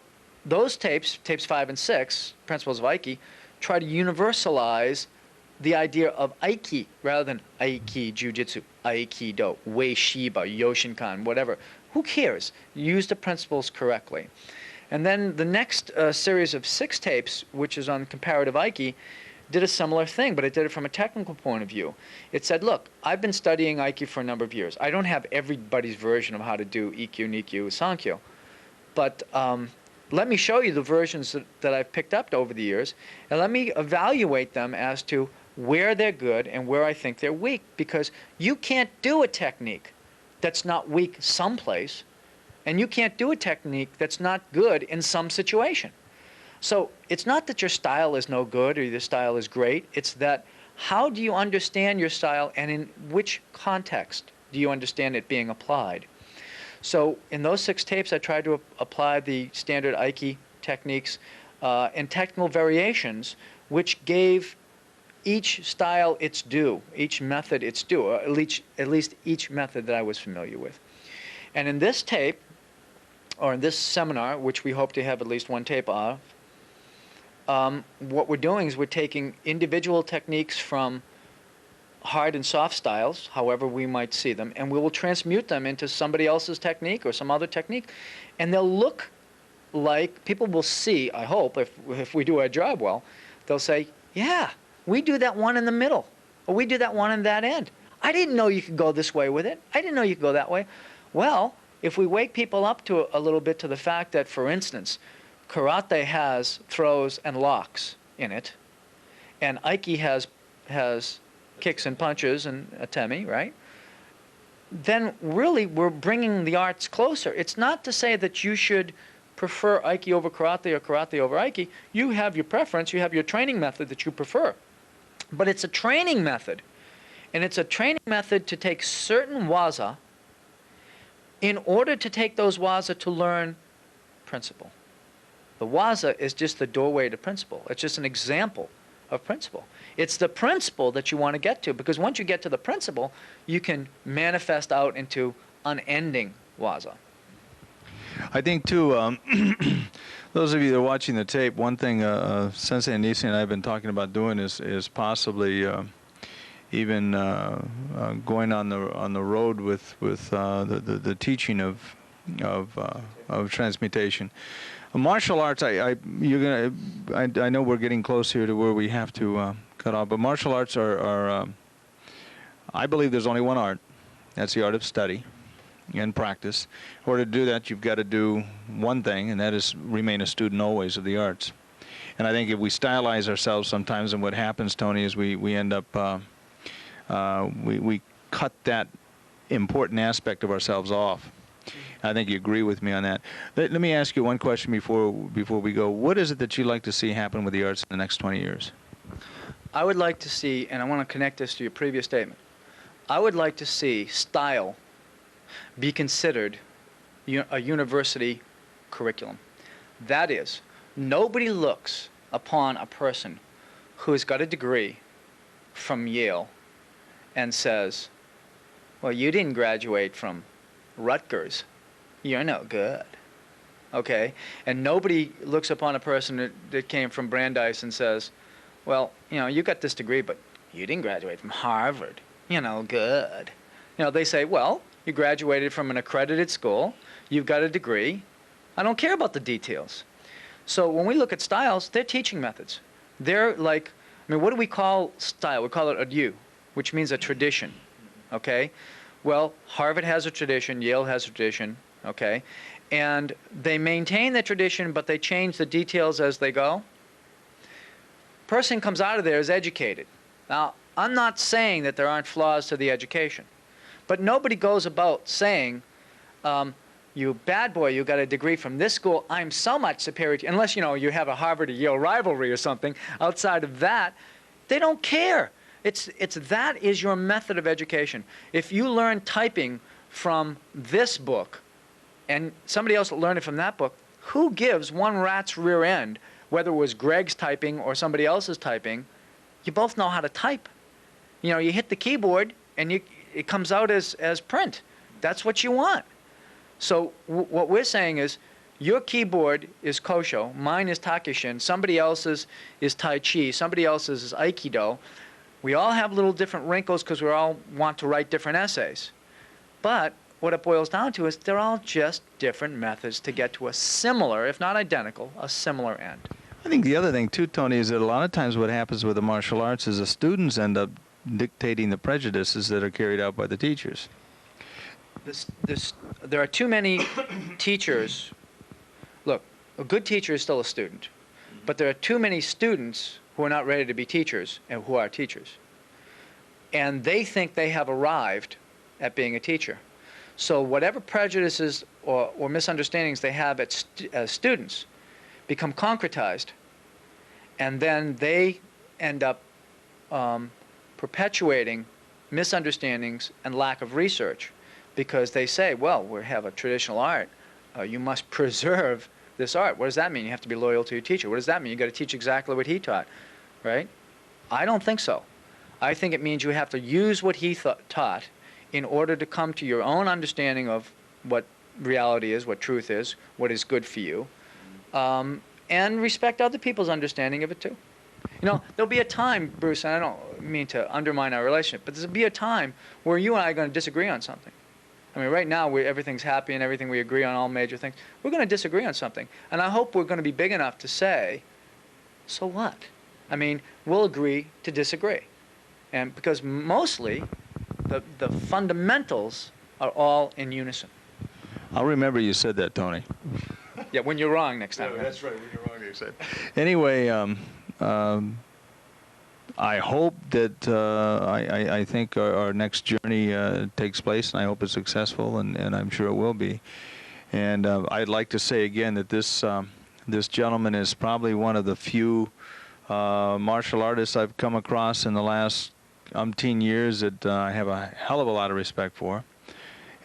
those tapes 5 and 6, Principles of Aiki, try to universalize the idea of Aiki rather than Aiki Jiu-Jitsu, Aikido, Wei Shiba, Yoshinkan, whatever. Who cares? Use the principles correctly. And then the next series of 6 tapes, which is on comparative Aiki, did a similar thing, but it did it from a technical point of view. It said, look, I've been studying Aiki for a number of years. I don't have everybody's version of how to do Ikkyu, Nikkyu, Sankyo, but let me show you the versions that I've picked up over the years, and let me evaluate them as to where they're good and where I think they're weak, because you can't do a technique that's not weak someplace, and you can't do a technique that's not good in some situation. So it's not that your style is no good or your style is great. It's that how do you understand your style and in which context do you understand it being applied? So in those 6 tapes, I tried to apply the standard Aiki techniques and technical variations, which gave each style its due, each method its due, or at least each method that I was familiar with. And in this tape, or in this seminar, which we hope to have at least 1 tape of, what we're doing is we're taking individual techniques from hard and soft styles, however we might see them, and we will transmute them into somebody else's technique or some other technique, and they'll look like, people will see, I hope, if we do our job well, they'll say, yeah, we do that one in the middle, or we do that one in that end. I didn't know you could go this way with it. I didn't know you could go that way. Well, if we wake people up to a little bit to the fact that, for instance, karate has throws and locks in it, and Aiki has kicks and punches and atemi, right? Then really we're bringing the arts closer. It's not to say that you should prefer Aiki over karate or karate over Aiki. You have your preference, you have your training method that you prefer. But it's a training method, and it's a training method to take certain waza in order to take those waza to learn principle. The waza is just the doorway to principle. It's just an example of principle. It's the principle that you want to get to, because once you get to the principle, you can manifest out into unending waza. I think, too, those of you that are watching the tape, one thing Sensei Nisi and I have been talking about doing is possibly even going on the road with the teaching of transmutation. Martial arts, I know we're getting close here to where we have to cut off, but martial arts are I believe there's only one art. That's the art of study and practice. In order to do that, you've got to do one thing, and that is remain a student always of the arts. And I think if we stylize ourselves sometimes, and what happens, Tony, is we end up we cut that important aspect of ourselves off. I think you agree with me on that. Let me ask you one question before we go. What is it that you'd like to see happen with the arts in the next 20 years? I would like to see, and I want to connect this to your previous statement, I would like to see style be considered a university curriculum. That is, nobody looks upon a person who has got a degree from Yale and says, well, you didn't graduate from Rutgers. You're no good. Okay? And nobody looks upon a person that came from Brandeis and says, well, you got this degree, but you didn't graduate from Harvard. You're no good. They say, well, you graduated from an accredited school. You've got a degree. I don't care about the details. So when we look at styles, they're teaching methods. They're like, what do we call style? We call it a U, which means a tradition. Okay? Well, Harvard has a tradition. Yale has a tradition. Okay? And they maintain the tradition, but they change the details as they go. Person comes out of there is educated. Now, I'm not saying that there aren't flaws to the education, but nobody goes about saying, you bad boy, you got a degree from this school, I'm so much superior to you, unless, you have a Harvard or Yale rivalry or something. Outside of that, they don't care. It's that is your method of education. If you learn typing from this book and somebody else learned it from that book, who gives one rat's rear end, whether it was Greg's typing or somebody else's typing? You both know how to type. You hit the keyboard and it comes out as print. That's what you want. So what we're saying is, your keyboard is Kosho, mine is Takishin, somebody else's is Tai Chi, somebody else's is Aikido. We all have little different wrinkles because we all want to write different essays. But what it boils down to is they're all just different methods to get to a similar, if not identical, a similar end. I think the other thing too, Tony, is that a lot of times what happens with the martial arts is the students end up dictating the prejudices that are carried out by the teachers. There are too many teachers. Look, a good teacher is still a student, but there are too many students who are not ready to be teachers and who are teachers. And they think they have arrived at being a teacher. So whatever prejudices or misunderstandings they have as students become concretized, and then they end up perpetuating misunderstandings and lack of research, because they say, well, we have a traditional art. You must preserve this art. What does that mean? You have to be loyal to your teacher. What does that mean? You've got to teach exactly what he taught, right? I don't think so. I think it means you have to use what he taught in order to come to your own understanding of what reality is, what truth is, what is good for you, and respect other people's understanding of it too. There'll be a time, Bruce, and I don't mean to undermine our relationship, but there'll be a time where you and I are going to disagree on something. Right now everything's happy and everything, we agree on all major things. We're going to disagree on something. And I hope we're going to be big enough to say, so what? We'll agree to disagree. And because mostly the fundamentals are all in unison. I'll remember you said that, Tony. Yeah, when you're wrong next time. Yeah, that's right, when you're wrong next time. Anyway, I hope that I think our next journey takes place, and I hope it's successful, and I'm sure it will be. And I'd like to say again that this gentleman is probably one of the few martial artists I've come across in the last umpteen years that I have a hell of a lot of respect for.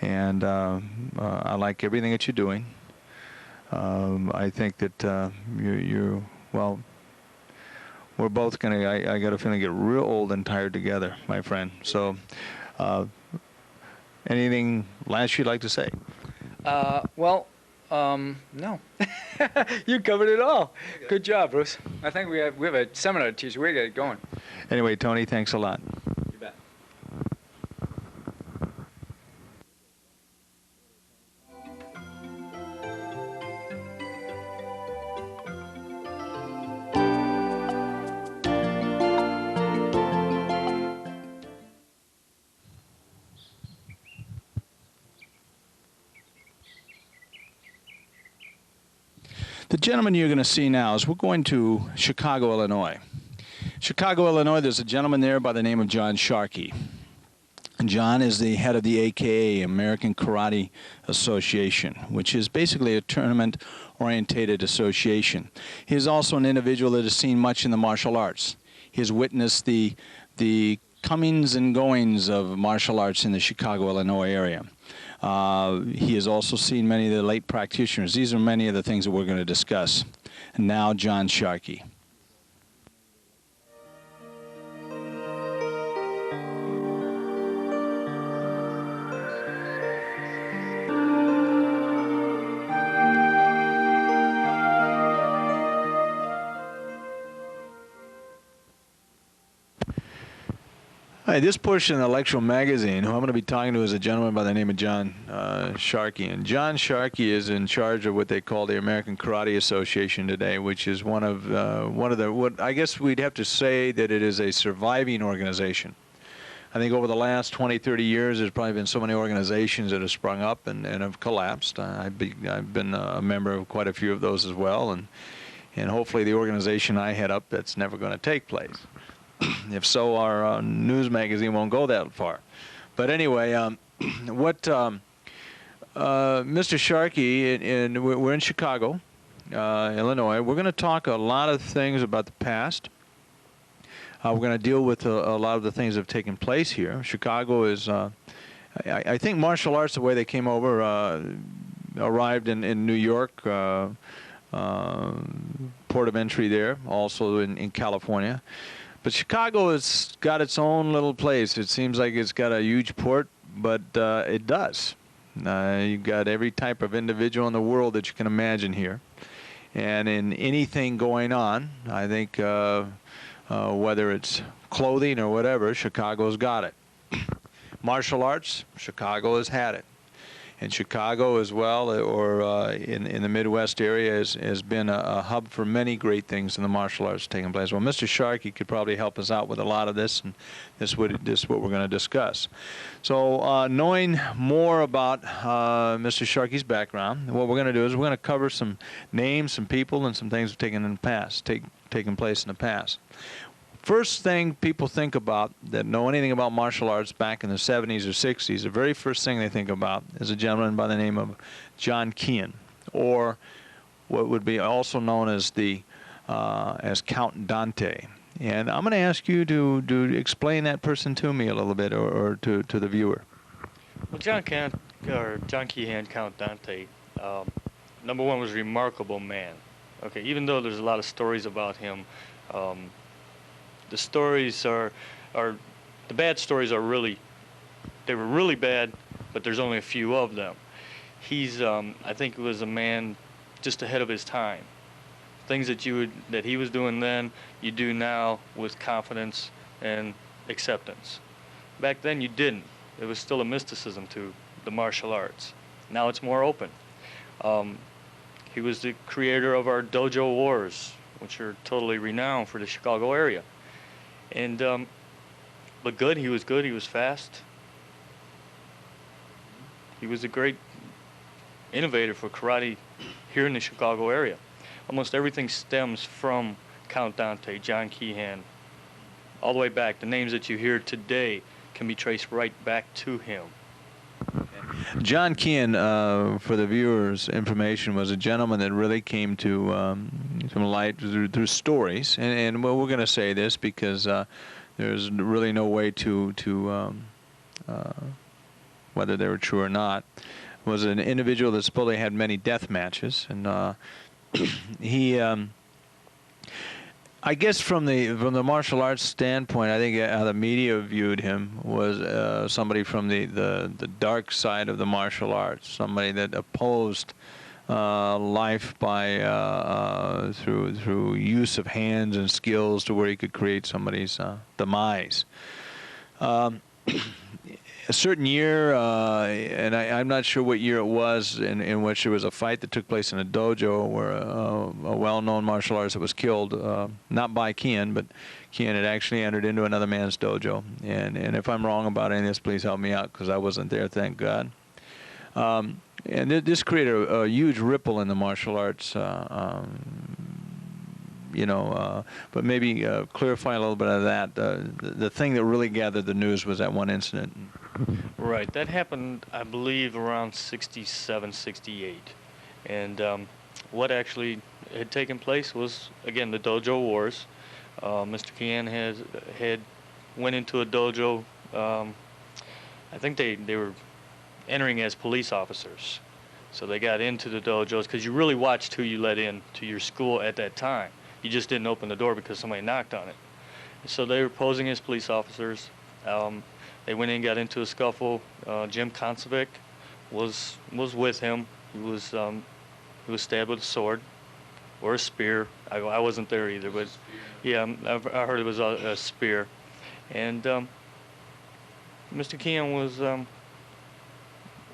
And I like everything that you're doing. I think that well, we're both going to, I got a feeling, get real old and tired together, my friend. So anything last you'd like to say? No. You covered it all. Okay. Good job, Bruce. I think we have a seminar to teach. We got to get going. Anyway, Tony, thanks a lot. You bet. The gentleman you're going to see now is we're going to Chicago, Illinois. Chicago, Illinois, there's a gentleman there by the name of John Sharkey. And John is the head of the AKA, American Karate Association, which is basically a tournament-orientated association. He is also an individual that has seen much in the martial arts. He has witnessed the comings and goings of martial arts in the Chicago, Illinois area. He has also seen many of the late practitioners. These are many of the things that we're going to discuss. And now, John Sharkey. Hi, this portion of Electro Magazine, who I'm going to be talking to, is a gentleman by the name of John Sharkey. And John Sharkey is in charge of what they call the American Karate Association today, which is one of what I guess we'd have to say that it is a surviving organization. I think over the last 20, 30 years, there's probably been so many organizations that have sprung up and have collapsed. I've been a member of quite a few of those as well, and hopefully the organization I head up, that's never going to take place. If so, our news magazine won't go that far. But anyway, Mr. Sharkey, we're in Chicago, Illinois. We're going to talk a lot of things about the past. We're going to deal with a lot of the things that have taken place here. Chicago is, I think martial arts, the way they came over, arrived in New York, port of entry there, also in California. But Chicago has got its own little place. It seems like it's got a huge port, but it does. You've got every type of individual in the world that you can imagine here. And in anything going on, I think whether it's clothing or whatever, Chicago's got it. Martial arts, Chicago has had it. And Chicago as well, or in the Midwest area, has been a hub for many great things in the martial arts taking place. Well, Mr. Sharkey could probably help us out with a lot of this, and this is what we're going to discuss. So knowing more about Mr. Sharkey's background, what we're going to do is we're going to cover some names, some people, and some things that have taken place in the past. First thing people think about that know anything about martial arts back in the 70s or 60s, the very first thing they think about is a gentleman by the name of John Keane, or what would be also known as as Count Dante. And I'm going to ask you to explain that person to me a little bit, or to the viewer. Well, John Keane, Count Dante, number one, was a remarkable man. Okay, even though there's a lot of stories about him, the stories are the bad stories are they were really bad, but there's only a few of them. He's I think was a man just ahead of his time. Things that he was doing then, you do now with confidence and acceptance. Back then you didn't. It was still a mysticism to the martial arts. Now it's more open. He was the creator of our dojo wars, which are totally renowned for the Chicago area. And but good, he was fast. He was a great innovator for karate here in the Chicago area. Almost everything stems from Count Dante, John Keane, all the way back. The names that you hear today can be traced right back to him. John Keane, for the viewers' information, was a gentleman that really came to some light through stories. And well, we're going to say this because there's really no way to whether they were true or not. Was an individual that supposedly had many death matches, and he. I guess from the martial arts standpoint, I think how the media viewed him was somebody from the dark side of the martial arts, somebody that opposed life by through use of hands and skills to where he could create somebody's demise. A certain year, and I'm not sure what year it was, in which there was a fight that took place in a dojo where a well-known martial artist was killed, not by Keane, but Keane had actually entered into another man's dojo. And if I'm wrong about any of this, please help me out, because I wasn't there, thank God. And this created a huge ripple in the martial arts. But maybe clarify a little bit of that. The thing that really gathered the news was that one incident. Right. That happened, I believe, around 67, 68. And what actually had taken place was, again, the dojo wars. Mr. Kian had went into a dojo. I think they were entering as police officers. So they got into the dojos because you really watched who you let in to your school at that time. You just didn't open the door because somebody knocked on it. So they were posing as police officers. They went in, got into a scuffle. Jim Koncevic was with him. He was stabbed with a sword or a spear. I wasn't there either, but yeah, I heard it was a spear. And Mr. Kian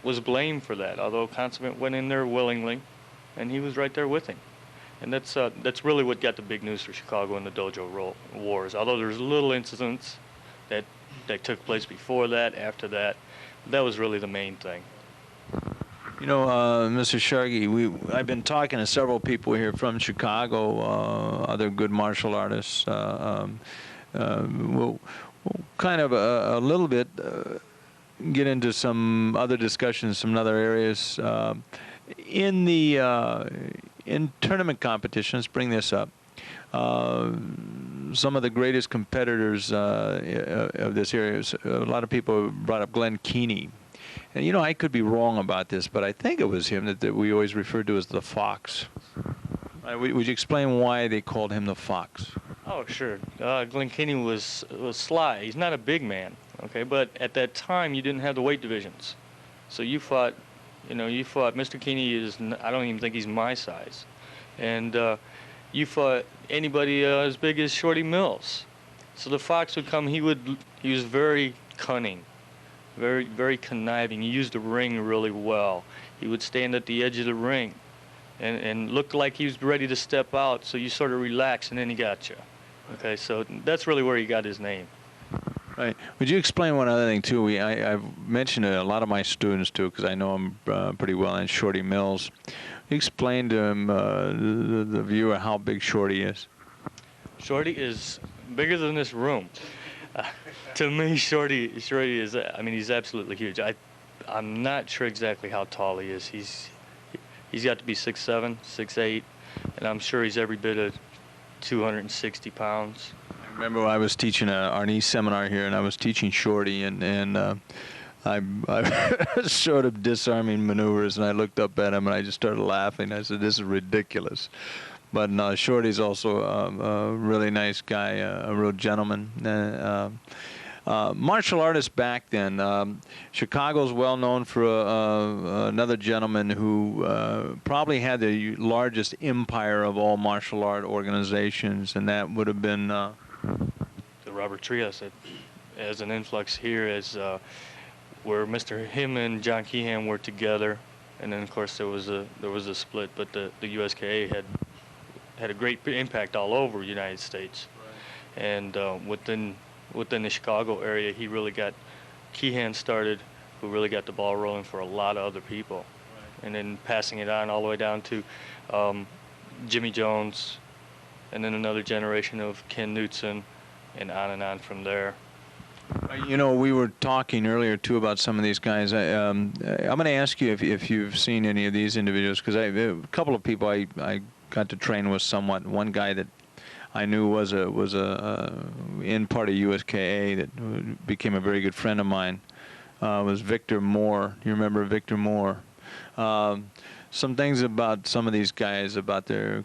was blamed for that, although Koncevic went in there willingly, and he was right there with him. And that's really what got the big news for Chicago in the dojo wars. Although there's little incidents that took place before that, after that, that was really the main thing. You know, Mr. Sharkey, I've been talking to several people here from Chicago, other good martial artists. We'll kind of a little bit get into some other discussions, some other areas. In tournament competitions, bring this up. Some of the greatest competitors of this area, a lot of people brought up Glenn Keeney. And, you know, I could be wrong about this, but I think it was him that we always referred to as the Fox. Would you explain why they called him the Fox? Oh, sure. Glenn Keeney was sly. He's not a big man, okay? But at that time, you didn't have the weight divisions. So you fought Mr. Keeney I don't even think he's my size. And you fought anybody as big as Shorty Mills. So the Fox would come, he was very cunning, very, very conniving. He used the ring really well. He would stand at the edge of the ring and look like he was ready to step out, so you sort of relax, and then he got you. Okay, so that's really where he got his name. Right. Would you explain one other thing, too? I've mentioned it to a lot of my students, too, because I know him pretty well, and Shorty Mills. You explain to him, the viewer, how big Shorty is. Shorty is bigger than this room. To me, Shorty is, I mean, he's absolutely huge. I'm not sure exactly how tall he is. He's got to be 6'7", 6'8", and I'm sure he's every bit of 260 pounds. I remember I was teaching an Arnis seminar here, and I was teaching Shorty, and I showed him disarming maneuvers, and I looked up at him, and I just started laughing. I said, "This is ridiculous." But no, Shorty's also a really nice guy, a real gentleman. Martial artists back then, Chicago's well known for another gentleman who probably had the largest empire of all martial art organizations, and that would have been the Robert Trias as an influx here, as where him and John Keehan were together, and then of course there was a split, but the USKA had a great impact all over the United States. Right. And within the Chicago area, he really got Keehan started, who really got the ball rolling for a lot of other people. Right. And then passing it on all the way down to Jimmy Jones, and then another generation of Ken Knutson, and on from there. You know, we were talking earlier, too, about some of these guys. I'm going to ask you if you've seen any of these individuals, because a couple of people I got to train with somewhat. One guy that I knew was in part of USKA that became a very good friend of mine was Victor Moore. You remember Victor Moore? Some things about some of these guys, about their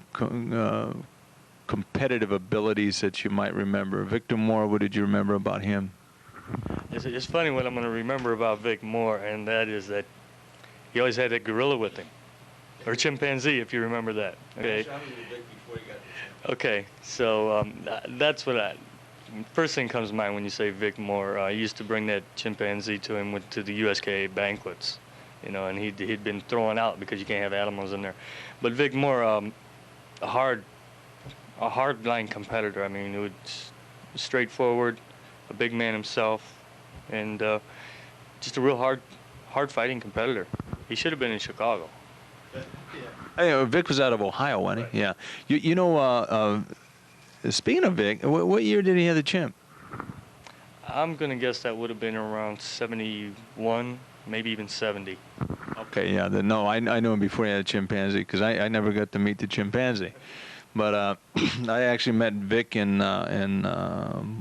competitive abilities that you might remember. Victor Moore, what did you remember about him? It's funny what I'm going to remember about Vic Moore, and that is that he always had that gorilla with him, or chimpanzee, if you remember that. Okay. Okay, so that's what first thing comes to mind when you say Vic Moore. I used to bring that chimpanzee to him to the USKA banquets, you know, and he'd been thrown out because you can't have animals in there. But Vic Moore, a hard line competitor. I mean, it was straightforward, a big man himself, and just a real hard fighting competitor. He should have been in Chicago. Hey, Vic was out of Ohio, wasn't he? Yeah. You know, speaking of Vic, what year did he have the chimp? I'm gonna guess that would have been around 71, maybe even 70. Okay, yeah. No, I knew him before he had a chimpanzee because I never got to meet the chimpanzee. But I actually met Vic in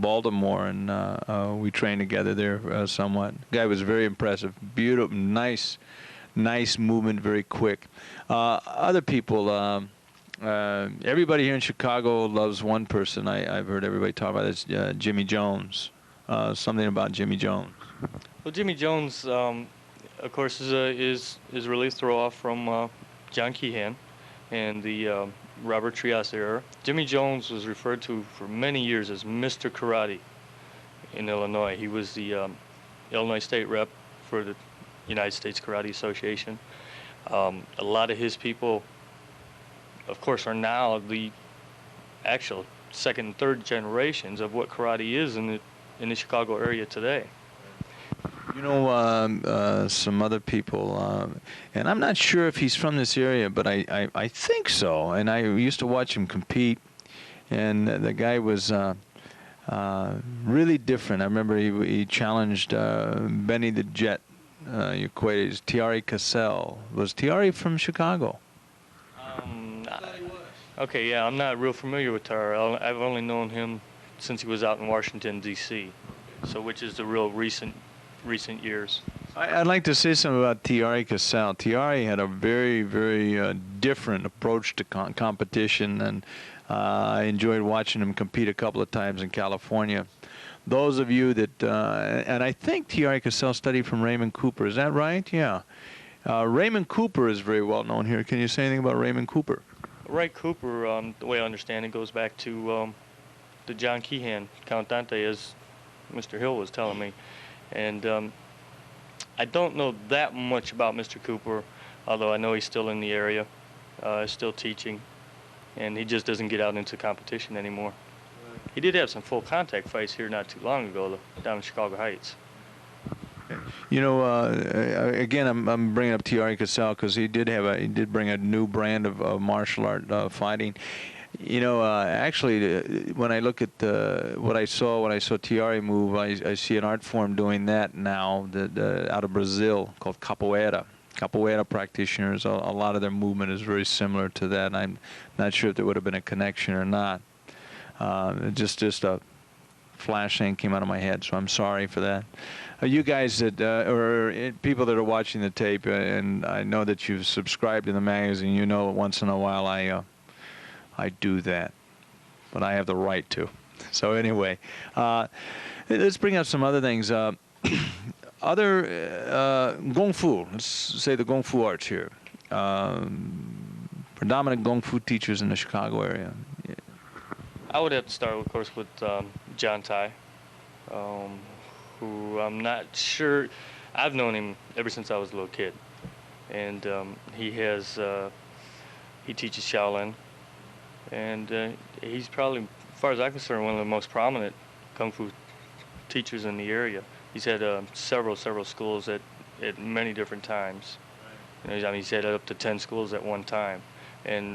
Baltimore, and we trained together there somewhat. Guy was very impressive, beautiful, nice movement, very quick. Other people, everybody here in Chicago loves one person. I've heard everybody talk about this, Jimmy Jones. Something about Jimmy Jones. Well, Jimmy Jones, of course, is really throw off from John Keehan and the Robert Trias era. Jimmy Jones was referred to for many years as Mr. Karate in Illinois. He was the Illinois state rep for the United States Karate Association. A lot of his people, of course, are now the actual second and third generations of what karate is in the Chicago area today. You know, some other people, and I'm not sure if he's from this area, but I think so. And I used to watch him compete, and the guy was really different. I remember he challenged Benny the Jet. Equated Thierry Cassell. Was Thierry from Chicago? Okay, yeah, I'm not real familiar with Thierry. I've only known him since he was out in Washington, D.C., so which is the real recent years. I'd like to say something about Thierry Cassell. Thierry had a very, very different approach to competition, and I enjoyed watching him compete a couple of times in California. Those of you that, and I think Thierry Cassell studied from Raymond Cooper. Is that right? Yeah. Raymond Cooper is very well known here. Can you say anything about Raymond Cooper? Ray Cooper, the way I understand it, goes back to the John Keehan Count Dante, as Mr. Hill was telling me. And I don't know that much about Mr. Cooper, although I know he's still in the area, still teaching, and he just doesn't get out into competition anymore. He did have some full contact fights here not too long ago, though, down in Chicago Heights. You know, again, I'm bringing up Thierry Cassell because he did bring a new brand of martial art fighting. You know, actually, when I look at when I saw Thierry move, I see an art form doing that now out of Brazil called capoeira. Capoeira practitioners, a lot of their movement is very similar to that. And I'm not sure if there would have been a connection or not. Just a flash thing came out of my head, so I'm sorry for that. You guys that, or people that are watching the tape, and I know that you've subscribed to the magazine, you know once in a while I do that, but I have the right to. So anyway, let's bring up some other things. Other Kung Fu, let's say the Kung Fu arts here. Predominant Kung Fu teachers in the Chicago area. I would have to start, of course, with John Tai, who I'm not sure. I've known him ever since I was a little kid, and he teaches Shaolin, and he's probably, as far as I'm concerned, one of the most prominent Kung Fu teachers in the area. He's had several schools at many different times. You know, I mean, he's had up to 10 schools at one time, and